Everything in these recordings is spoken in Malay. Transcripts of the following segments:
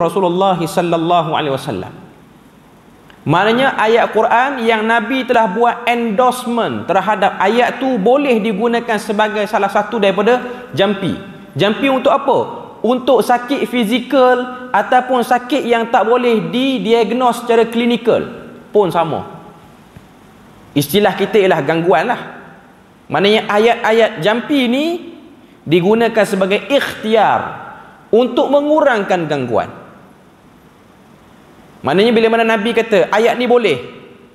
Rasulullah sallallahu alaihi wasallam. Maknanya ayat Quran yang Nabi telah buat endorsement terhadap ayat tu boleh digunakan sebagai salah satu daripada jampi. Jampi untuk apa? Untuk sakit fizikal ataupun sakit yang tak boleh didiagnos secara klinikal pun sama. Istilah kita ialah gangguan lah. Maknanya ayat-ayat jampi ni digunakan sebagai ikhtiar untuk mengurangkan gangguan. Maknanya bila mana Nabi kata ayat ni boleh,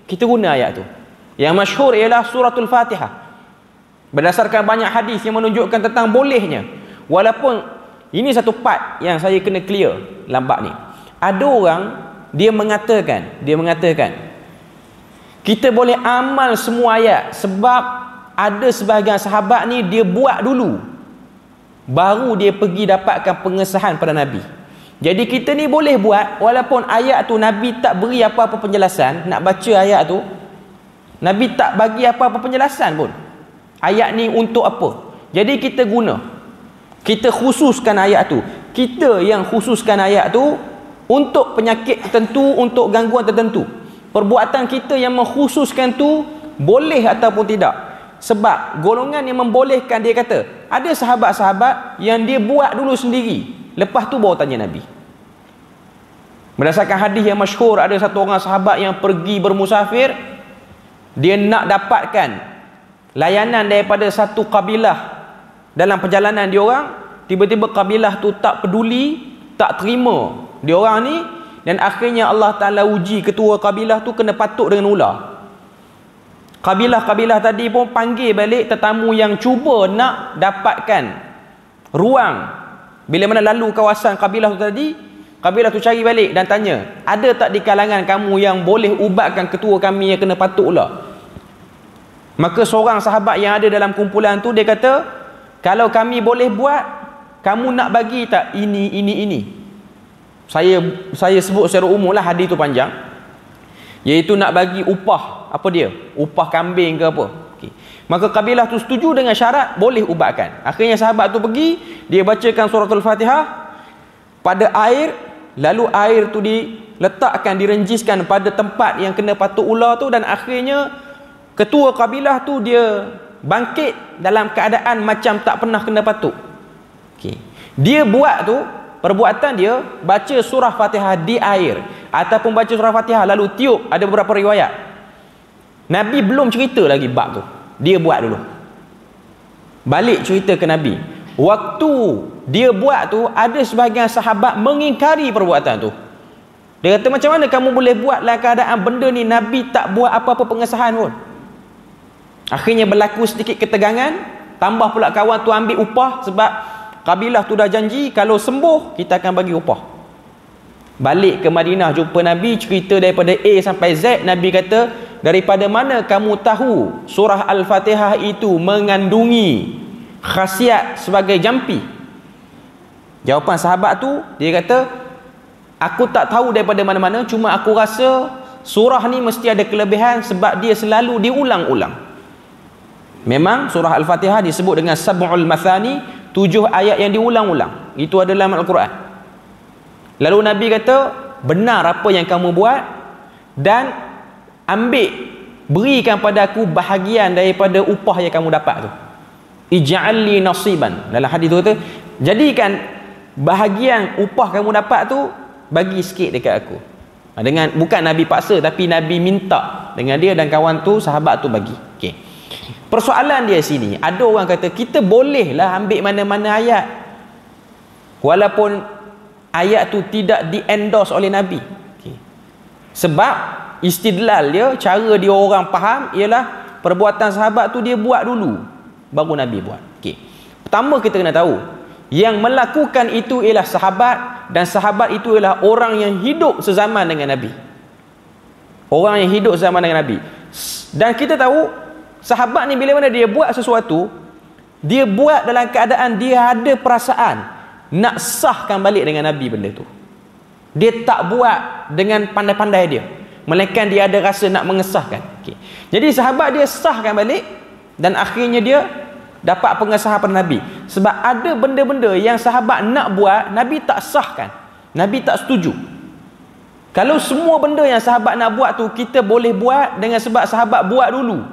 kita guna ayat tu. Yang masyhur ialah suratul Fatihah. Berdasarkan banyak hadis yang menunjukkan tentang bolehnya. Walaupun ini satu part yang saya kena clear lambat ni. Ada orang dia mengatakan kita boleh amal semua ayat sebab ada sebahagian sahabat ni dia buat dulu baru dia pergi dapatkan pengesahan pada Nabi. Jadi kita ni boleh buat walaupun ayat tu Nabi tak beri apa-apa penjelasan. Nak baca ayat tu Nabi tak bagi apa-apa penjelasan pun. Ayat ni untuk apa? Jadi kita guna. Kita khususkan ayat tu. Kita yang khususkan ayat tu untuk penyakit tertentu, untuk gangguan tertentu. Perbuatan kita yang mengkhususkan tu boleh ataupun tidak. Sebab golongan yang membolehkan, dia kata ada sahabat-sahabat yang dia buat dulu sendiri, lepas tu baru tanya Nabi. Berdasarkan hadis yang masyhur, ada satu orang sahabat yang pergi bermusafir, dia nak dapatkan layanan daripada satu kabilah dalam perjalanan dia orang. Tiba-tiba kabilah tu tak peduli, tak terima dia orang ni, dan akhirnya Allah Ta'ala uji ketua kabilah tu kena patuk dengan ular. Kabilah-kabilah tadi pun panggil balik tetamu yang cuba nak dapatkan ruang. Bila mana lalu kawasan kabilah tu tadi, kabilah tu cari balik dan tanya, ada tak di kalangan kamu yang boleh ubatkan ketua kami yang kena patuk ular? Maka seorang sahabat yang ada dalam kumpulan tu, dia kata, kalau kami boleh buat, kamu nak bagi tak ini? Saya sebut secara umum lah, hadis tu panjang, iaitu nak bagi upah. Apa dia? Upah kambing ke apa? Okay. Maka kabilah tu setuju dengan syarat boleh ubatkan. Akhirnya sahabat tu pergi, dia bacakan suratul Fatihah pada air, lalu air tu diletakkan, direnjiskan pada tempat yang kena patuk ular tu, dan akhirnya ketua kabilah tu dia bangkit dalam keadaan macam tak pernah kena patuk. Okay. Dia buat tu, perbuatan dia baca surah Fatihah di air ataupun baca surah Fatihah lalu tiup. Ada beberapa riwayat Nabi belum cerita lagi bab tu, dia buat dulu, balik cerita ke Nabi. Waktu dia buat tu, ada sebahagian sahabat mengingkari perbuatan tu. Dia kata, macam mana kamu boleh buat dalam keadaan benda ni Nabi tak buat apa-apa pengesahan pun? Akhirnya berlaku sedikit ketegangan. Tambah pula kawan tu ambil upah, sebab kabilah tu dah janji kalau sembuh kita akan bagi upah. Balik ke Madinah, jumpa Nabi, cerita daripada A sampai Z. Nabi kata, daripada mana kamu tahu surah Al-Fatihah itu mengandungi khasiat sebagai jampi? Jawapan sahabat tu, dia kata, aku tak tahu daripada mana-mana, cuma aku rasa surah ni mesti ada kelebihan sebab dia selalu diulang-ulang. Memang surah Al-Fatihah disebut dengan Sab'ul Mathani, 7 ayat yang diulang-ulang. Itu adalah Al-Quran. Lalu Nabi kata, benar apa yang kamu buat, dan berikan pada aku bahagian daripada upah yang kamu dapat tu. Ij'alli nasiban. Dalam hadis tu kata, jadikan bahagian upah kamu dapat tu, bagi sikit dekat aku. Dengan bukan Nabi paksa, tapi Nabi minta dengan dia, dan kawan tu, sahabat tu bagi. Okey. Persoalan dia sini, ada orang kata kita bolehlah ambil mana-mana ayat walaupun ayat tu tidak di-endorse oleh Nabi. Okay. Sebab istidlal dia, cara dia orang faham ialah perbuatan sahabat tu dia buat dulu baru Nabi buat. Okay. Pertama kita kena tahu, yang melakukan itu ialah sahabat, dan sahabat itu ialah orang yang hidup sezaman dengan Nabi. Orang yang hidup sezaman dengan Nabi. Dan kita tahu sahabat ni bila mana dia buat sesuatu, dia buat dalam keadaan dia ada perasaan nak sahkan balik dengan Nabi benda tu. Dia tak buat dengan pandai-pandai dia, melainkan dia ada rasa nak mengesahkan. Okay. Jadi sahabat dia sahkan balik, dan akhirnya dia dapat pengesahan pada Nabi. Sebab ada benda-benda yang sahabat nak buat, Nabi tak sahkan. Nabi tak setuju. Kalau semua benda yang sahabat nak buat tu kita boleh buat dengan sebab sahabat buat dulu,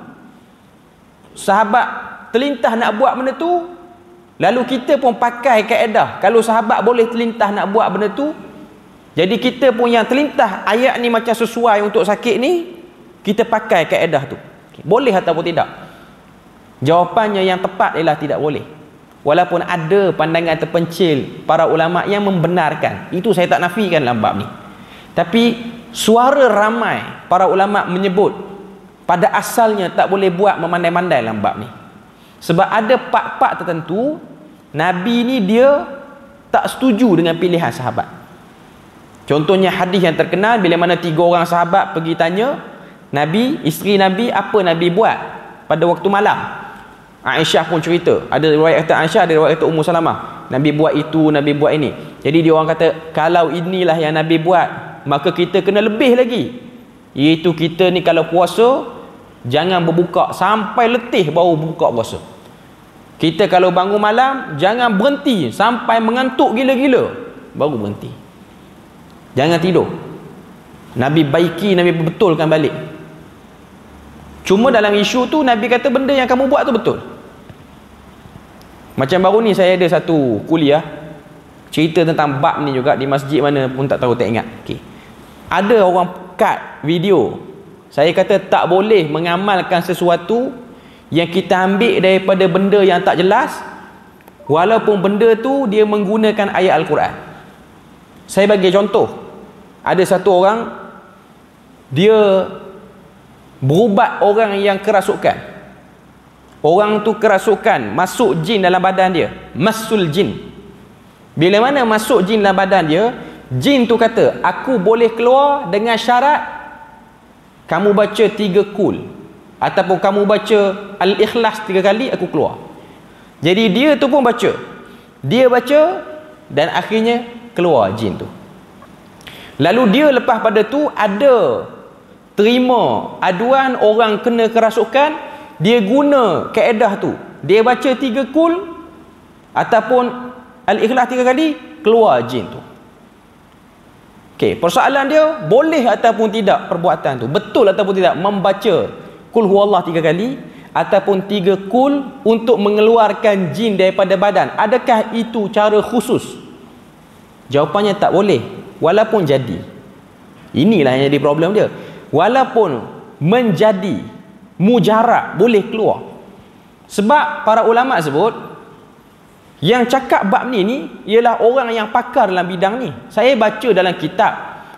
sahabat terlintah nak buat benda tu, lalu kita pun pakai kaedah kalau sahabat boleh terlintah nak buat benda tu, jadi kita pun yang terlintah ayat ni macam sesuai untuk sakit ni, kita pakai kaedah tu. Boleh ataupun tidak? Jawapannya yang tepat ialah tidak boleh. Walaupun ada pandangan terpencil para ulama yang membenarkan, itu saya tak nafikan dalam bab ni. Tapi suara ramai para ulama menyebut pada asalnya tak boleh buat memandai-mandai dalam bab ni. Sebab ada part-part tertentu Nabi ni dia tak setuju dengan pilihan sahabat. Contohnya hadis yang terkenal bila mana 3 orang sahabat pergi tanya Nabi, isteri Nabi, apa Nabi buat pada waktu malam. Aisyah pun cerita, ada riwayat kata Aisyah, ada riwayat kata Ummu Salamah, Nabi buat itu, Nabi buat ini. Jadi dia orang kata kalau inilah yang Nabi buat, maka kita kena lebih lagi, iaitu kita ni kalau puasa jangan berbuka sampai letih baru buka puasa. Kita kalau bangun malam jangan berhenti sampai mengantuk gila-gila baru berhenti. Jangan tidur. Nabi baiki, Nabi betulkan balik. Cuma dalam isu tu Nabi kata benda yang kamu buat tu betul. Macam baru ni saya ada satu kuliah cerita tentang bab ni juga di masjid mana pun tak tahu, tak ingat. Okay. Ada orang cut video. Saya kata tak boleh mengamalkan sesuatu yang kita ambil daripada benda yang tak jelas, walaupun benda tu dia menggunakan ayat Al-Quran. Saya bagi contoh. Ada satu orang dia berubat orang yang kerasukan. Orang tu kerasukan, masuk jin dalam badan dia, masul jin. Bila mana masuk jin dalam badan dia, jin tu kata, aku boleh keluar dengan syarat kamu baca 3 kul, ataupun kamu baca Al-Ikhlas 3 kali, aku keluar. Jadi dia tu pun baca, dia baca, dan akhirnya keluar jin tu. Lalu dia lepas pada tu ada terima aduan orang kena kerasukan, dia guna kaedah tu, dia baca 3 kul ataupun Al-Ikhlas 3 kali, keluar jin tu. Okey, persoalan dia boleh ataupun tidak perbuatan tu, betul ataupun tidak membaca kul huwallah 3 kali ataupun 3 kul untuk mengeluarkan jin daripada badan. Adakah itu cara khusus? Jawapannya tak boleh, walaupun jadi. Inilah yang jadi problem dia. Walaupun menjadi mujarab, boleh keluar. Sebab para ulama sebut yang cakap bab ni ialah orang yang pakar dalam bidang ni. Saya baca dalam kitab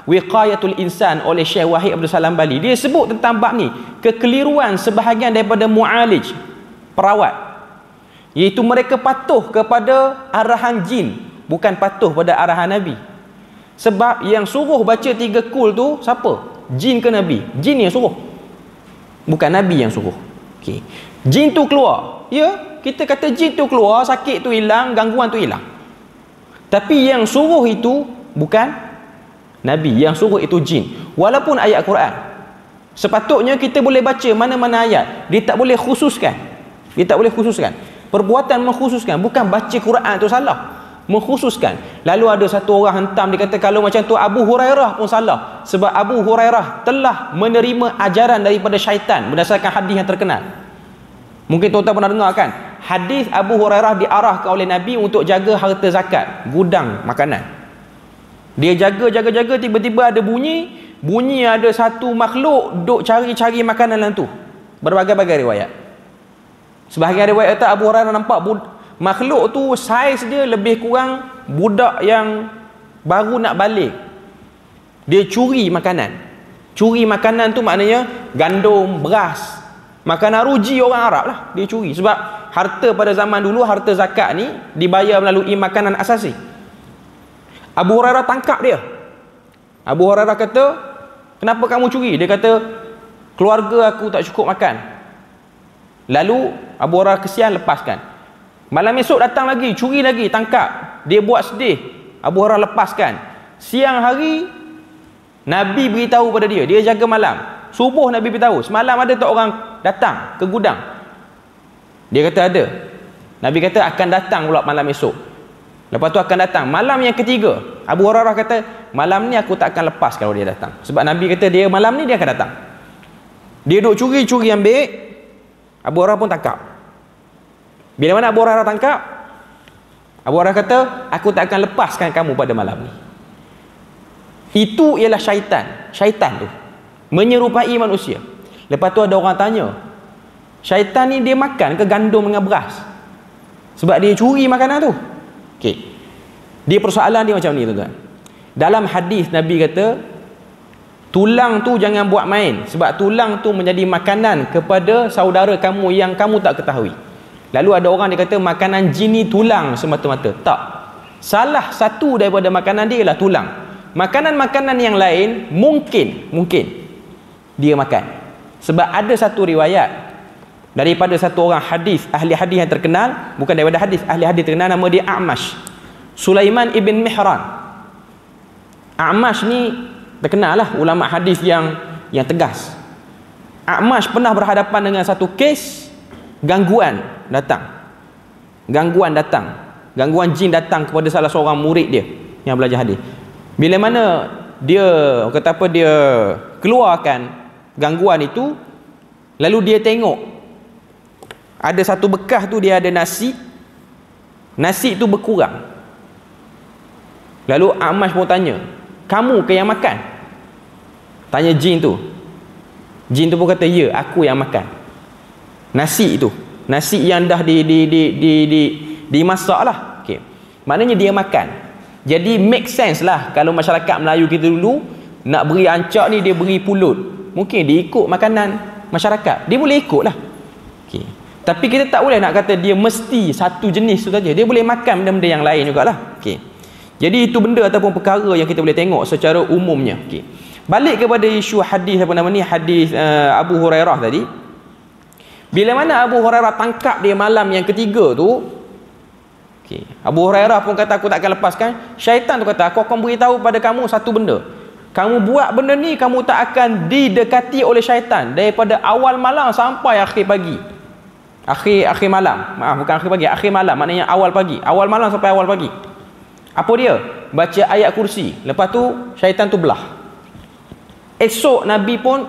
Wiqayatul Insan oleh Syekh Wahid Abdul Salam Bali, dia sebut tentang bab ni, kekeliruan sebahagian daripada mu'alij, perawat, iaitu mereka patuh kepada arahan jin, bukan patuh pada arahan Nabi. Sebab yang suruh baca 3 kul tu siapa? Jin ke Nabi? Jin yang suruh, bukan Nabi yang suruh. Okay. Jin tu keluar, ya, kita kata jin tu keluar, sakit tu hilang, gangguan tu hilang. Tapi yang suruh itu bukan Nabi, yang suruh itu jin. Walaupun ayat Quran, sepatutnya kita boleh baca mana-mana ayat, dia tak boleh khususkan. Dia tak boleh khususkan. Perbuatan mengkhususkan, bukan baca Quran tu salah, mengkhususkan. Lalu ada satu orang hentam, dia kata kalau macam tu Abu Hurairah pun salah, sebab Abu Hurairah telah menerima ajaran daripada syaitan berdasarkan hadis yang terkenal. Mungkin tuan-tuan pernah dengar kan, hadis Abu Hurairah diarahkan oleh Nabi untuk jaga harta zakat, gudang makanan. Dia jaga, tiba-tiba ada bunyi ada satu makhluk duk cari-cari makanan dalam tu. Berbagai-bagai riwayat. Sebahagian riwayat kata Abu Hurairah nampak makhluk tu saiz dia lebih kurang budak yang baru nak balik. Dia curi makanan. Curi makanan tu maknanya gandum, beras, makanan ruji orang Arab lah dia curi. Sebab harta pada zaman dulu, harta zakat ni dibayar melalui makanan asasi. Abu Hurairah tangkap dia. Abu Hurairah kata, kenapa kamu curi? Dia kata, keluarga aku tak cukup makan. Lalu Abu Hurairah kesian, lepaskan. Malam esok datang lagi, curi lagi, tangkap. Dia buat sedih, Abu Hurairah lepaskan. Siang hari Nabi beritahu pada dia, dia jaga malam. Subuh Nabi beritahu, semalam ada tak orang datang ke gudang? Dia kata ada. Nabi kata akan datang pula malam esok. Lepas tu akan datang malam yang ketiga. Abu Hurairah kata, malam ni aku tak akan lepas kalau dia datang. Sebab Nabi kata dia malam ni dia akan datang. Dia duk curi-curi ambil, Abu Hurairah pun tangkap. Bila mana Abu Hurairah tangkap, Abu Hurairah kata, aku tak akan lepaskan kamu pada malam ni. Itu ialah syaitan. Syaitan tu menyerupai manusia. Lepas tu ada orang tanya, syaitan ni dia makan ke gandum dengan beras? Sebab dia curi makanan tu. Okey. Dia persoalan dia macam ni tuan-tuan. Dalam hadis Nabi kata, tulang tu jangan buat main, sebab tulang tu menjadi makanan kepada saudara kamu yang kamu tak ketahui. Lalu ada orang dia kata makanan jin ni tulang semata-mata. Tak. Salah satu daripada makanan dia ialah tulang. Makanan-makanan yang lain mungkin dia makan. Sebab ada satu riwayat daripada satu orang hadis, ahli hadis yang terkenal, bukan daripada hadis, ahli hadis terkenal, nama dia A'mash, Sulaiman ibn Mihran. A'mash ni terkenal lah ulama hadis yang tegas. A'mash pernah berhadapan dengan satu kes gangguan jin datang kepada salah seorang murid dia yang belajar hadis. Bila mana dia keluarkan gangguan itu, lalu dia tengok ada satu bekas tu, dia ada nasi tu berkurang. Lalu A'mash pun tanya, kamu ke yang makan? Tanya jin tu. Jin tu pun kata, ya, aku yang makan nasi itu. Nasi yang dah dimasak lah. Okay. Maknanya dia makan. Jadi make sense lah kalau masyarakat Melayu kita dulu nak beri ancak ni, dia beri pulut. Mungkin dia ikut makanan masyarakat, dia boleh ikut lah. Okay. Tapi kita tak boleh nak kata dia mesti satu jenis tu saja. Dia boleh makan benda-benda yang lain jugalah. Okay. Jadi itu benda ataupun perkara yang kita boleh tengok secara umumnya. Okay. Balik kepada isu hadis hadis Abu Hurairah tadi. Bila mana Abu Hurairah tangkap dia malam yang ketiga tu, okay, Abu Hurairah pun kata, aku tak akan lepaskan. Syaitan tu kata, aku akan beritahu pada kamu satu benda. Kamu buat benda ni, kamu tak akan didekati oleh syaitan daripada awal malam sampai akhir pagi. Akhir malam. Maaf, bukan akhir pagi, akhir malam. Maknanya awal pagi. Awal malam sampai awal pagi. Apa dia? Baca ayat kursi. Lepas tu syaitan tu belah. Esok Nabi pun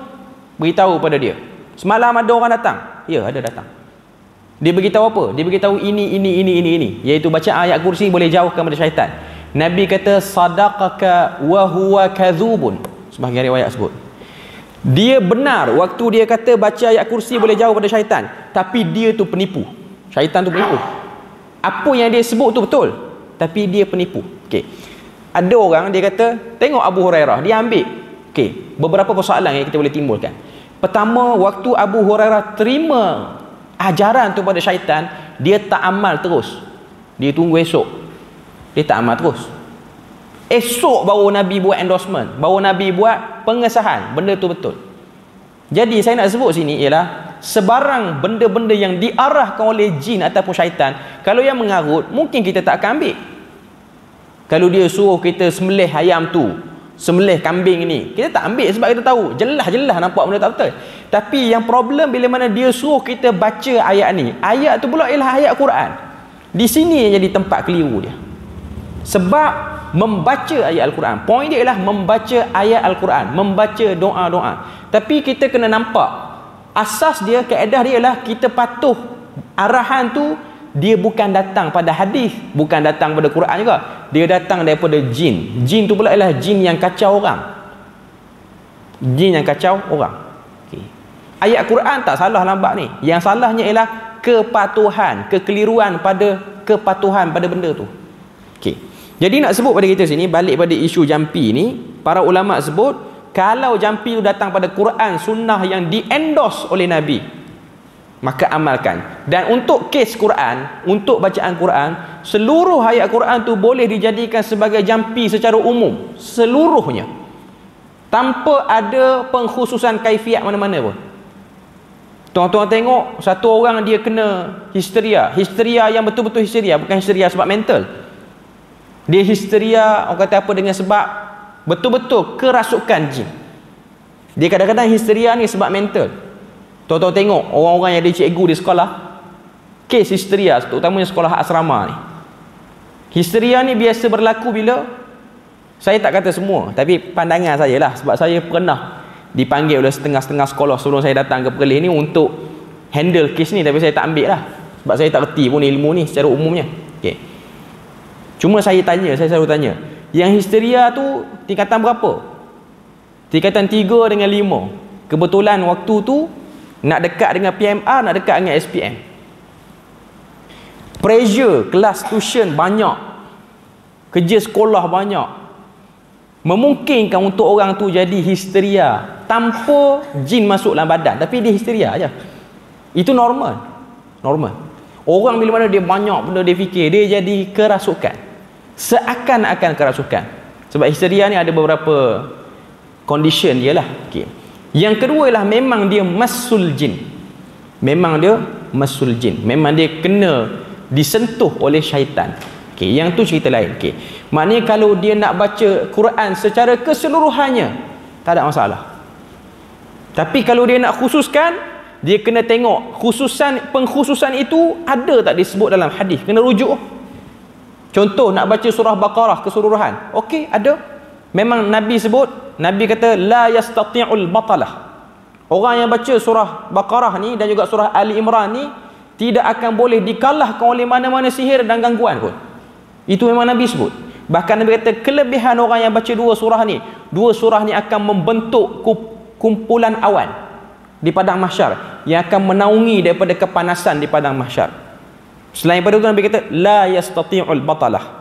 beritahu pada dia, semalam ada orang datang. Ya, ada datang. Dia beritahu apa? Dia beritahu ini. Iaitu baca ayat kursi boleh jauhkan pada syaitan. Nabi kata, sadaqaka wa huwa kadhubun. Sebahagian riwayat sebut, dia benar waktu dia kata baca ayat kursi boleh jauh pada syaitan, tapi dia tu penipu. Syaitan tu penipu. Apa yang dia sebut tu betul, tapi dia penipu. Okey. Ada orang dia kata, tengok Abu Hurairah, dia ambil. Okey, beberapa persoalan yang kita boleh timbulkan. Pertama, waktu Abu Hurairah terima ajaran tu pada syaitan, dia tak amal terus. Dia tunggu esok. Dia tak amal terus. Esok baru Nabi buat endorsement, baru Nabi buat pengesahan benda tu betul. Jadi saya nak sebut sini ialah sebarang benda-benda yang diarahkan oleh jin ataupun syaitan, kalau yang mengarut, mungkin kita tak akan ambil. Kalau dia suruh kita sembelih ayam tu, sembelih kambing ni, kita tak ambil sebab kita tahu jelas-jelas nampak benda tak betul. Tapi yang problem bila mana dia suruh kita baca ayat ni, ayat tu pula ialah ayat Quran. Di sini yang jadi tempat keliru dia. Sebab membaca ayat Al-Quran, poin dia ialah membaca ayat Al-Quran, membaca doa-doa. Tapi kita kena nampak asas dia, kaedah dia ialah kita patuh arahan tu. Dia bukan datang pada hadis, bukan datang pada Quran juga, dia datang daripada jin. Jin tu pula ialah jin yang kacau orang. Jin yang kacau orang. Okay. Ayat Quran tak salah lambat ni. Yang salahnya ialah kepatuhan, kekeliruan pada kepatuhan pada benda tu. Okey. Jadi nak sebut pada kita sini, balik pada isu jampi ni, para ulama sebut kalau jampi itu datang pada Quran sunnah yang di-endorse oleh Nabi, maka amalkan. Dan untuk kes Quran, untuk bacaan Quran, seluruh ayat Quran tu boleh dijadikan sebagai jampi secara umum, seluruhnya, tanpa ada pengkhususan kaifiat mana-mana pun. Tuan-tuan tengok, satu orang dia kena histeria yang betul-betul histeria, bukan histeria sebab mental. Dia histeria, orang kata apa, dengan sebab betul-betul kerasukan jin. Dia kadang-kadang histeria ni sebab mental. Tuan-tuan tengok orang-orang yang ada cikgu di sekolah, kes histeria, terutamanya sekolah asrama ni. Histeria ni biasa berlaku bila, saya tak kata semua, tapi pandangan saya lah, sebab saya pernah dipanggil oleh setengah-setengah sekolah sebelum saya datang ke Perlis ni untuk handle kes ni, tapi saya tak ambil lah sebab saya tak reti pun ilmu ni secara umumnya. Okay. Cuma saya selalu tanya, yang histeria tu tingkatan berapa? Tingkatan 3 dengan 5. Kebetulan waktu tu nak dekat dengan PMR, nak dekat dengan SPM. Pressure kelas tuition banyak, kerja sekolah banyak, memungkinkan untuk orang tu jadi histeria tanpa jin masuk dalam badan, tapi dia histeria aja. Itu normal. Orang bila mana dia banyak benda dia fikir, dia jadi kerasukan, seakan-akan kerasukan. Sebab histeria ni ada beberapa condition dia lah. Okay. Yang kedua ialah memang dia masul jin. Memang dia kena disentuh oleh syaitan. Okay. Yang tu cerita lain. Okay. Maknanya kalau dia nak baca Quran secara keseluruhannya, tak ada masalah. Tapi kalau dia nak khususkan, dia kena tengok pengkhususan itu ada tak disebut dalam hadis. Kena rujuk. Contoh nak baca surah Baqarah keseluruhan. Okey, ada. Memang Nabi sebut, Nabi kata la yastati'ul batalah. Orang yang baca surah Baqarah ni dan juga surah Ali Imran ni tidak akan boleh dikalahkan oleh mana-mana sihir dan gangguan pun. Itu memang Nabi sebut. Bahkan Nabi kata kelebihan orang yang baca dua surah ni akan membentuk kumpulan awan di padang mahsyar yang akan menaungi daripada kepanasan di padang mahsyar. Selain daripada itu Nabi kata la yastati'ul batalah.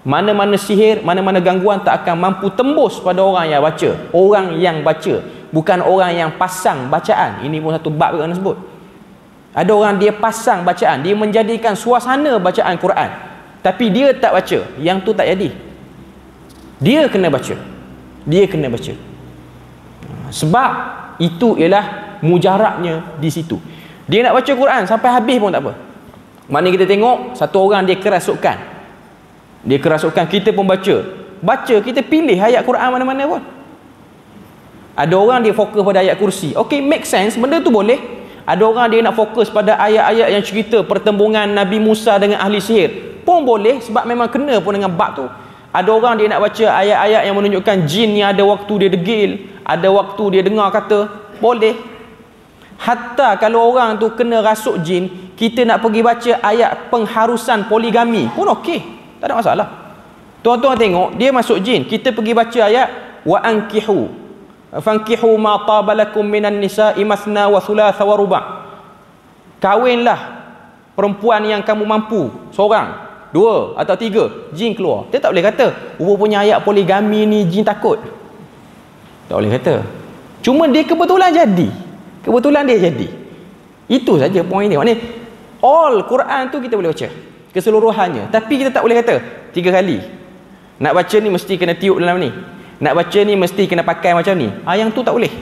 Mana-mana sihir, mana-mana gangguan tak akan mampu tembus pada orang yang baca. Orang yang baca, bukan orang yang pasang bacaan. Ini pun satu bab yang sebut. Ada orang dia pasang bacaan, dia menjadikan suasana bacaan Quran, tapi dia tak baca. Yang tu tak jadi. Dia kena baca. Sebab itu ialah mujarabnya di situ. Dia nak baca Quran sampai habis pun tak apa. Maknanya kita tengok satu orang dia kerasukan. Kita pun baca, kita pilih ayat Quran mana-mana pun. Ada orang dia fokus pada ayat kursi. Okey, make sense, benda tu boleh. Ada orang dia nak fokus pada ayat-ayat yang cerita pertembungan Nabi Musa dengan ahli sihir, pun boleh, sebab memang kena pun dengan bab tu. Ada orang dia nak baca ayat-ayat yang menunjukkan jin ni ada waktu dia degil, ada waktu dia dengar kata, boleh. Hatta kalau orang tu kena rasuk jin, kita nak pergi baca ayat pengharusan poligami pun okey, tak ada masalah. Tuan-tuan tengok, dia masuk jin, kita pergi baca ayat wa ankihu fankihu ma tabalakum minan nisa'i masna wa thulatha wa ruba'. Kahwinlah perempuan yang kamu mampu, seorang, dua atau tiga. Jin keluar. Dia tak boleh kata rupanya ayat poligami ni jin takut. Tak boleh kata. Cuma dia kebetulan dia jadi. Itu saja poin dia. Maknanya all Quran tu kita boleh baca keseluruhannya, tapi kita tak boleh kata 3 kali nak baca ni mesti kena tiup dalam ni, nak baca ni mesti kena pakai macam ni. Yang tu tak boleh.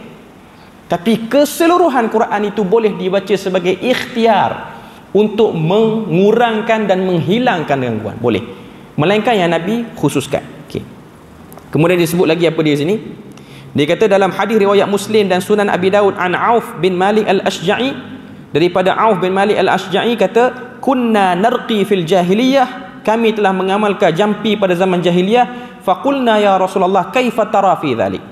Tapi keseluruhan Quran itu boleh dibaca sebagai ikhtiar untuk mengurangkan dan menghilangkan gangguan, boleh. Melainkan yang Nabi khususkan. Okay. Kemudian disebut lagi apa dia sini? Dia kata dalam hadis riwayat Muslim dan Sunan Abi Daud an Auf bin Malik al-Ashja'i, daripada Auf bin Malik al-Ashja'i kata, kunna narqi fil jahiliyah, kami telah mengamalkan jampi pada zaman jahiliyah. Faqulna ya Rasulullah kaifa tara fi dhalik.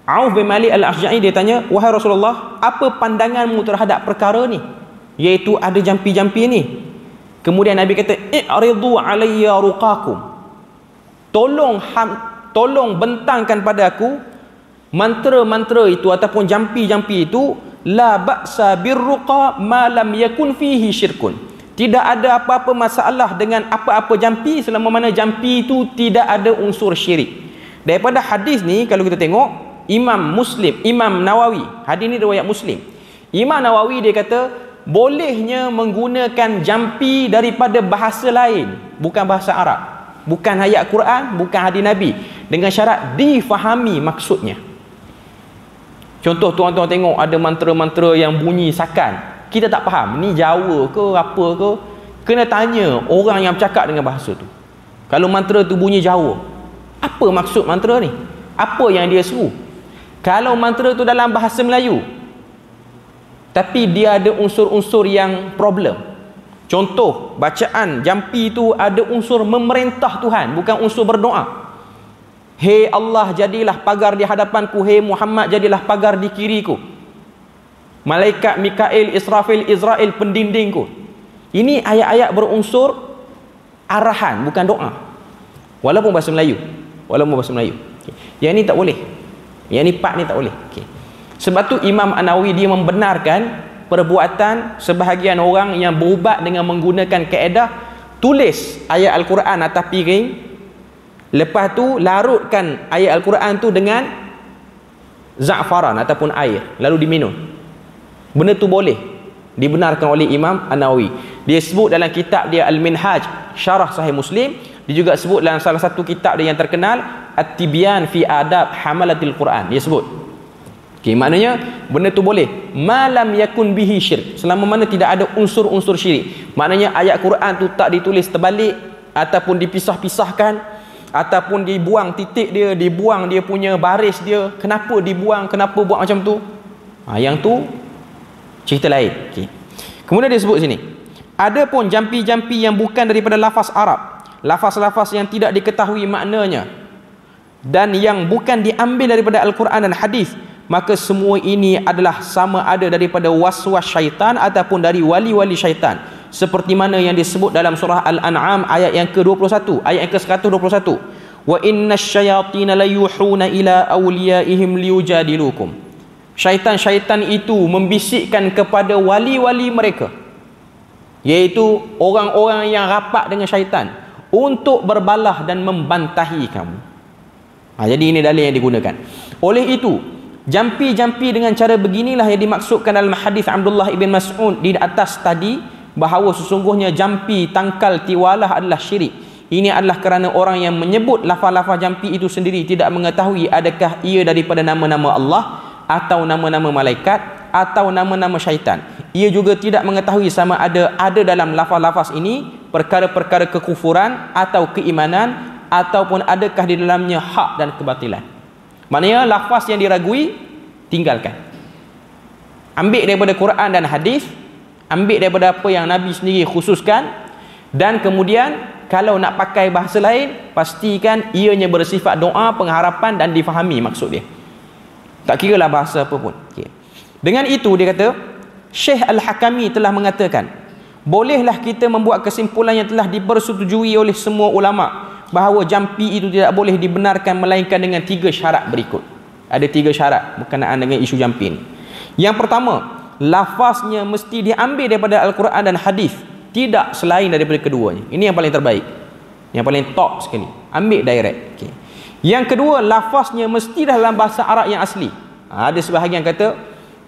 Auf bin Malik al-Ashja'i dia tanya, wahai Rasulullah, apa pandanganmu terhadap perkara ni, iaitu ada jampi-jampi ni? Kemudian Nabi kata, i'ridu alayya ruqakum, tolong bentangkan pada aku mantra-mantra itu ataupun jampi-jampi itu. La ba'sa birruqa ma lam yakun fihi syirkun. Tidak ada apa-apa masalah dengan apa-apa jampi selama mana jampi itu tidak ada unsur syirik. Daripada hadis ni kalau kita tengok, Imam Nawawi, hadis ni riwayat Muslim. Imam Nawawi dia kata bolehnya menggunakan jampi daripada bahasa lain, bukan bahasa Arab, bukan ayat Quran, bukan hadis Nabi, dengan syarat difahami maksudnya. Contoh tuan-tuan tengok ada mantra-mantra yang bunyi sakan, kita tak faham ni Jawa ke apa ke, kena tanya orang yang bercakap dengan bahasa tu. Kalau mantra tu bunyi Jawa, apa maksud mantra ni? Apa yang dia seru? Kalau mantra tu dalam bahasa Melayu tapi dia ada unsur-unsur yang problem, Contoh bacaan jampi itu ada unsur memerintah Tuhan, bukan unsur berdoa. Hei Allah, jadilah pagar di hadapanku. Hei Muhammad, jadilah pagar di kiriku. Malaikat Mikail, Israfil, Izrail, pendindingku. Ini ayat-ayat berunsur arahan, bukan doa. Walaupun bahasa Melayu. Yang ni tak boleh. Yang ni part ni tak boleh. Sebab tu Imam An-Nawawi dia membenarkan perbuatan sebahagian orang yang berubat dengan menggunakan kaedah tulis ayat Al-Quran atas piring, lepas tu larutkan ayat Al-Quran tu dengan za'faran ataupun air, lalu diminum. Benda tu boleh, dibenarkan oleh Imam An-Nawawi. Dia sebut dalam kitab dia Al-Minhaj Syarah Sahih Muslim. Dia juga sebut dalam salah satu kitab dia yang terkenal At-Tibyan fi Adab Hamalatil Quran. Dia sebut maknanya benda tu boleh malam yakun bihi syirk, selama mana tidak ada unsur-unsur syirik. Maknanya ayat Quran tu tak ditulis terbalik ataupun dipisah-pisahkan ataupun dibuang titik dia, dibuang dia punya baris dia. Kenapa dibuang, kenapa buat macam tu? Yang tu cerita lain. Kemudian dia sebut sini, ada pun jampi-jampi yang bukan daripada lafaz Arab, lafaz-lafaz yang tidak diketahui maknanya dan yang bukan diambil daripada Al-Quran dan hadis, maka semua ini adalah sama ada daripada waswas syaitan ataupun dari wali-wali syaitan, seperti mana yang disebut dalam surah Al-An'am ayat yang ke-21, ayat yang ke-121, wa innasyayatina layuhuna ila awliyaihim liyujadilukum. Syaitan-syaitan itu membisikkan kepada wali-wali mereka, iaitu orang-orang yang rapat dengan syaitan, untuk berbalah dan membantahi kamu. Jadi ini dalil yang digunakan. Oleh itu, jampi-jampi dengan cara beginilah yang dimaksudkan dalam hadis Abdullah ibn Mas'ud di atas tadi, bahawa sesungguhnya jampi, tangkal, tiwalah adalah syirik. Ini adalah kerana orang yang menyebut lafaz-lafaz jampi itu sendiri tidak mengetahui adakah ia daripada nama-nama Allah atau nama-nama malaikat atau nama-nama syaitan. Ia juga tidak mengetahui sama ada dalam lafaz-lafaz ini perkara-perkara kekufuran atau keimanan, ataupun adakah di dalamnya hak dan kebatilan. Maknanya lafaz yang diragui tinggalkan. Ambil daripada Quran dan hadis, ambil daripada apa yang Nabi sendiri khususkan, dan kemudian kalau nak pakai bahasa lain, pastikan ianya bersifat doa, pengharapan dan difahami maksud dia. Tak kira lah bahasa apa pun. Dengan itu dia kata, Syekh Al-Hakami telah mengatakan, bolehlah kita membuat kesimpulan yang telah dipersetujui oleh semua ulama bahawa jampi itu tidak boleh dibenarkan melainkan dengan 3 syarat berikut. Ada 3 syarat berkenaan dengan isu jampi ini. Yang pertama, lafaznya mesti diambil daripada Al-Quran dan hadis, tidak selain daripada keduanya. Ini yang paling terbaik, yang paling top sekali. Ambil direct. Yang kedua, lafaznya mesti dalam bahasa Arab yang asli. Ada sebahagian kata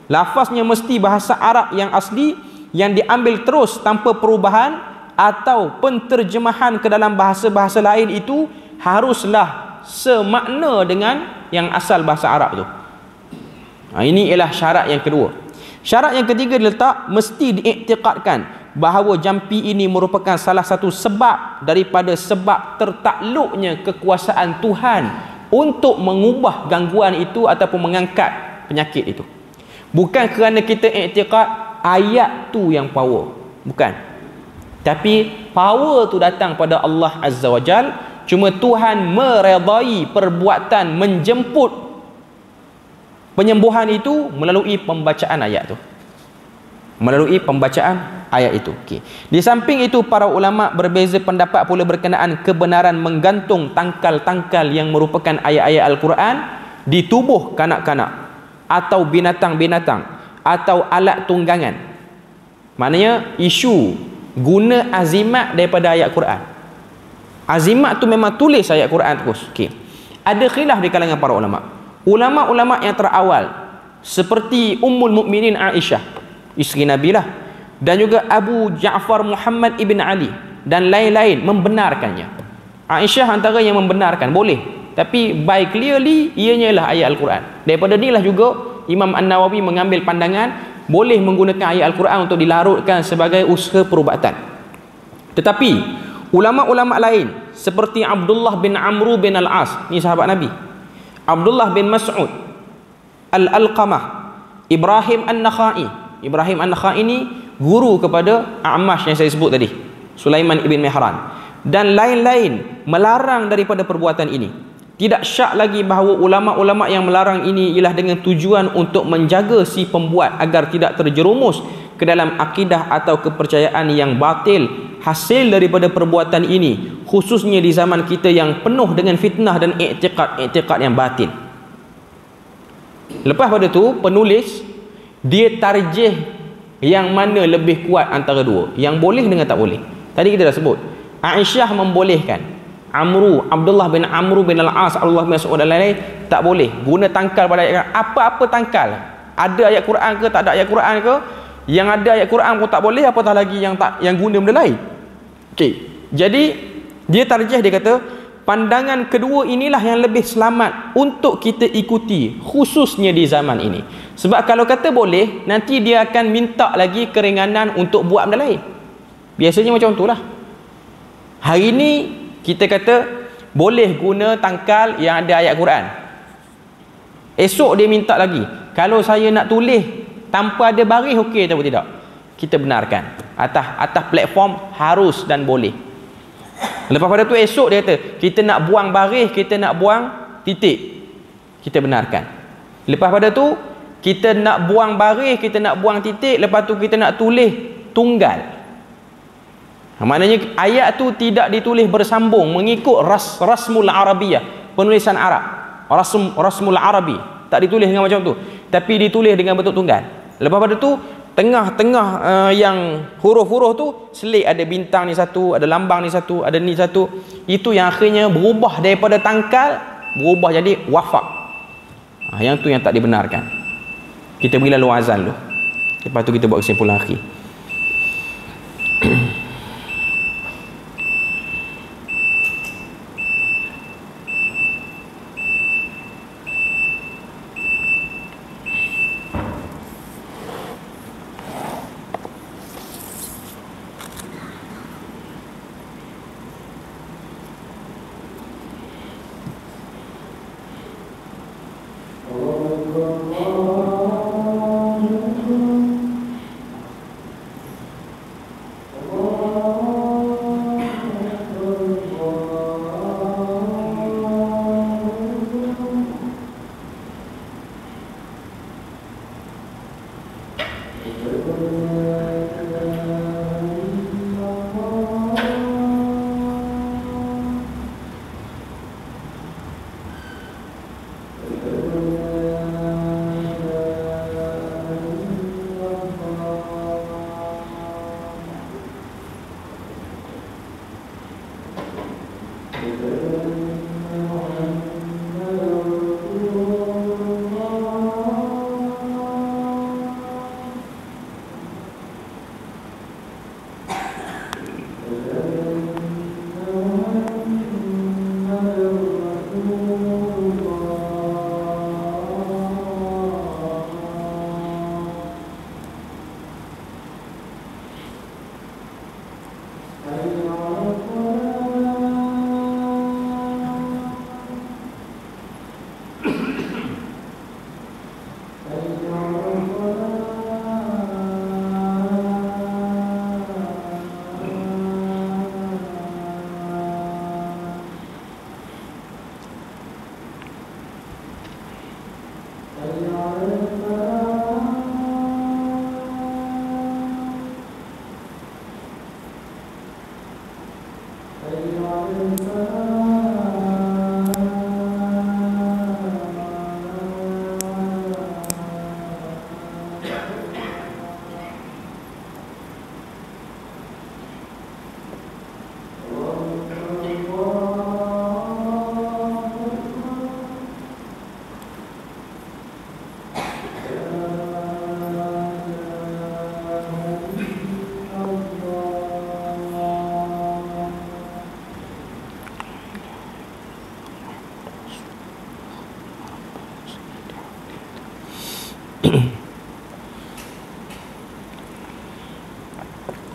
lafaznya mesti bahasa Arab yang asli, yang diambil terus tanpa perubahan atau penterjemahan ke dalam bahasa-bahasa lain itu haruslah semakna dengan yang asal bahasa Arab tu. Ini ialah syarat yang kedua. Syarat yang ketiga diletak, mesti diiktikadkan bahawa jampi ini merupakan salah satu sebab daripada sebab tertakluknya kekuasaan Tuhan untuk mengubah gangguan itu ataupun mengangkat penyakit itu. Bukan kerana kita iktikad ayat tu yang power, bukan. Tapi power tu datang pada Allah Azza wa Jal. Cuma Tuhan meredai perbuatan menjemput penyembuhan itu melalui pembacaan ayat tu, melalui pembacaan ayat itu. Di samping itu, para ulama berbeza pendapat pula berkenaan kebenaran menggantung tangkal-tangkal yang merupakan ayat-ayat Al-Quran di tubuh kanak-kanak atau binatang-binatang atau alat tunggangan. Maknanya isu guna azimat daripada ayat Quran. Azimat tu memang tulis ayat Quran terus. Ada khilaf di kalangan para ulama. Ulama-ulama yang terawal seperti Ummul Mukminin Aisyah, isteri Nabi lah, dan juga Abu Ja'far Muhammad ibn Ali dan lain-lain membenarkannya. Aisyah antara yang membenarkan boleh, tapi by clearly ianya lah ayat Al-Quran. Daripada inilah juga Imam An-Nawawi mengambil pandangan boleh menggunakan ayat Al-Quran untuk dilarutkan sebagai usaha perubatan. Tetapi ulama-ulama lain seperti Abdullah bin Amru bin Al-As, ni sahabat Nabi, Abdullah bin Mas'ud, Al-Alqamah, Ibrahim An-Nakhai. Ibrahim An-Nakhai ini guru kepada A'mash yang saya sebut tadi, Sulaiman ibn Mihran, dan lain-lain melarang daripada perbuatan ini. Tidak syak lagi bahawa ulama-ulama yang melarang ini ialah dengan tujuan untuk menjaga si pembuat agar tidak terjerumus ke dalam akidah atau kepercayaan yang batil hasil daripada perbuatan ini, khususnya di zaman kita yang penuh dengan fitnah dan i'tiqad yang batil. Lepas pada tu penulis dia tarjih yang mana lebih kuat antara dua, yang boleh dengan tak boleh. Tadi kita dah sebut Aisyah membolehkan, Abdullah bin Amr bin Al-As, Abdullah bin Mas'ud dan lain-lain tak boleh guna tangkal pada ayat Quran. Apa-apa tangkal, ada ayat Quran ke tak ada ayat Quran ke, yang ada ayat Quran pun tak boleh, apatah lagi yang guna benda lain. Okey, jadi dia tarjih, dia kata pandangan kedua inilah yang lebih selamat untuk kita ikuti, khususnya di zaman ini. Sebab kalau kata boleh, nanti dia akan minta lagi keringanan untuk buat benda lain. Biasanya macam itulah. Hari ini kita kata boleh guna tangkal yang ada ayat Quran. Esok dia minta lagi, kalau saya nak tulis tanpa ada baris, okey atau tidak? Kita benarkan. Atas platform harus dan boleh. Lepas pada tu esok dia kata kita nak buang baris, kita nak buang titik, kita benarkan. Lepas pada tu kita nak buang baris, kita nak buang titik, lepas tu kita nak tulis tunggal. Maknanya ayat tu tidak ditulis bersambung mengikut rasmul arabiyah, penulisan Arab. Rasmul arabi tak ditulis dengan macam tu, tapi ditulis dengan bentuk tunggal. Lepas pada tu tengah-tengah yang huruf-huruf tu selit, ada bintang ni satu, ada lambang ni satu, ada ni satu. Itu yang akhirnya berubah daripada tangkal berubah jadi wafak. Yang tu yang tak dibenarkan. Kita beri lalu azan dulu, lepas tu kita buat kesimpulan akhir.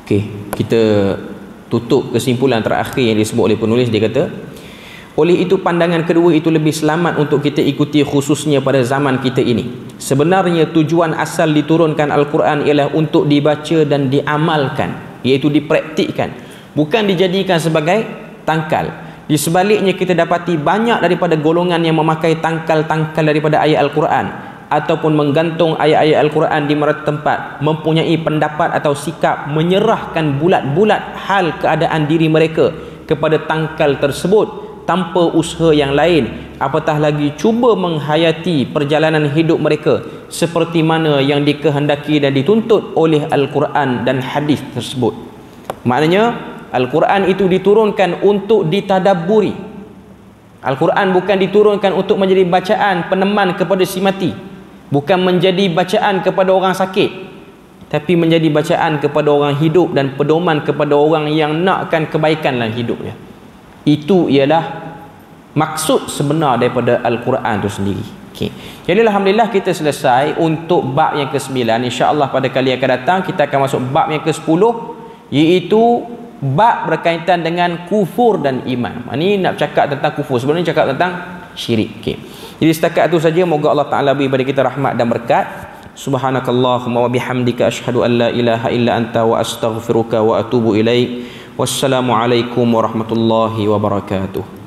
Okey, kita tutup kesimpulan terakhir yang disebut oleh penulis. Dia kata, oleh itu pandangan kedua itu lebih selamat untuk kita ikuti, khususnya pada zaman kita ini. Sebenarnya tujuan asal diturunkan Al-Quran ialah untuk dibaca dan diamalkan, iaitu dipraktikkan, bukan dijadikan sebagai tangkal. Di sebaliknya kita dapati banyak daripada golongan yang memakai tangkal-tangkal daripada ayat Al-Quran ataupun menggantung ayat-ayat Al-Quran di mana tempat, mempunyai pendapat atau sikap menyerahkan bulat-bulat hal keadaan diri mereka kepada tangkal tersebut tanpa usaha yang lain, apatah lagi cuba menghayati perjalanan hidup mereka seperti mana yang dikehendaki dan dituntut oleh Al-Quran dan hadis tersebut. Maknanya Al-Quran itu diturunkan untuk ditadabburi. Al-Quran bukan diturunkan untuk menjadi bacaan peneman kepada si mati, bukan menjadi bacaan kepada orang sakit, tapi menjadi bacaan kepada orang hidup dan pedoman kepada orang yang nakkan kebaikan dalam hidupnya. Itu ialah maksud sebenar daripada Al-Quran itu sendiri. Okay. Jadi alhamdulillah kita selesai untuk bab yang ke-9. InsyaAllah pada kali yang akan datang kita akan masuk bab yang ke-10, iaitu bab berkaitan dengan kufur dan iman. Ini nak cakap tentang kufur, sebenarnya cakap tentang syirik. Okay. Jadi setakat itu saja. Moga Allah Ta'ala beri kepada kita rahmat dan berkat. Subhanakallahumma wa bihamdika asyhadu an la ilaha illa anta wa astaghfiruka wa atubu ilaik. Wassalamualaikum warahmatullahi wabarakatuh.